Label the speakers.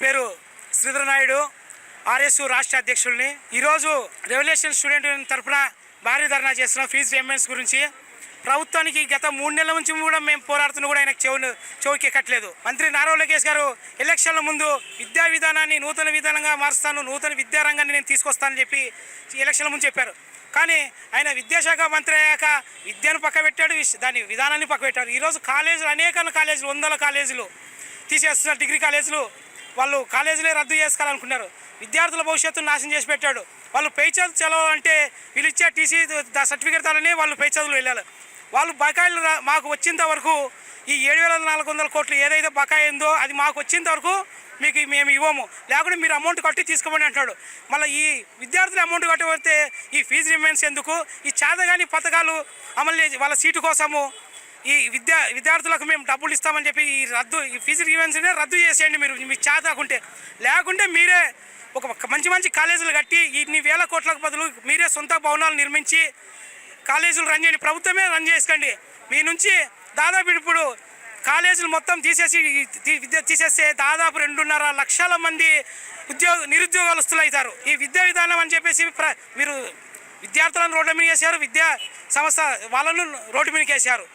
Speaker 1: పేరు శ్రీధర్ నాయుడు, ఆర్ఎస్యు రాష్ట్ర అధ్యక్షుడిని. ఈరోజు రెవల్యూషన్ స్టూడెంట్ తరఫున భారీ ధర్నా చేస్తున్నాం ఫీజు రియంబర్స్మెంట్ గురించి. ప్రభుత్వానికి గత 3 నెలల నుంచి కూడా మేము పోరాడుతున్నా కూడా ఆయనకు చెవికి ఎక్కట్లేదు. మంత్రి నారా లోకేష్ గారు ఎలక్షన్ల ముందు విద్యా విధానాన్ని నూతన విధానంగా మారుస్తాను, నూతన విద్యారంగాన్ని నేను తీసుకొస్తానని చెప్పి ఎలక్షన్ల ముందు చెప్పారు. కానీ ఆయన విద్యాశాఖ మంత్రి అయ్యాక విద్యను పక్కబెట్టాడు, దాని విధానాన్ని పక్కబెట్టాడు. ఈరోజు కాలేజీలు, అనేక కాలేజీలు, 100 కాలేజీలు తీసేస్తున్నారు. డిగ్రీ కాలేజీలు వాళ్ళు కాలేజీలే రద్దు చేసుకోవాలనుకున్నారు. విద్యార్థుల భవిష్యత్తును నాశనం చేసి పెట్టాడు. వాళ్ళు పై చదువు చదవాలంటే వీళ్ళు ఇచ్చే టీసీ సర్టిఫికేట్ ద్వారానే వాళ్ళు పై చదువులు వెళ్ళాలి. వాళ్ళు బకాయిలు మాకు వచ్చేంత వరకు ఈ 7,400 కోట్లు ఏదైతే బకాయి ఉందో అది మాకు వచ్చేంత వరకు మీకు మేము ఇవ్వము, లేకుంటే మీరు అమౌంట్ కట్టి తీసుకోమని అంటాడు. మళ్ళీ ఈ విద్యార్థులు అమౌంట్ కట్టబడితే ఈ ఫీజు రిమెంట్స్ ఎందుకు? ఈ చేతగాని పథకాలు అమలు చేసి వాళ్ళ సీటు కోసము ఈ విద్యార్థులకు మేము డబ్బులు ఇస్తామని చెప్పి ఈ ఫీజు రిమెంట్స్నే రద్దు చేసేయండి మీరు, మీకు చేతకుంటే. లేకుంటే మీరే ఒక మంచి కాలేజీలు కట్టి ఇన్ని వేల కోట్లకు బదులు మీరే సొంత భవనాలు నిర్మించి కాలేజీలు రన్ చేయండి, ప్రభుత్వమే రన్ చేసుకోండి. మీ నుంచి దాదాపు ఇప్పుడు కాలేజీలు మొత్తం తీసేస్తే దాదాపు 2.5 లక్షల మంది నిరుద్యోగస్తులు అవుతారు. ఈ విద్యా విధానం అని చెప్పేసి మీరు విద్యార్థులను రోడ్డు మీద వేసారు, విద్యా సంస్థ వాళ్ళను రోడ్డు మీదకి వేసారు.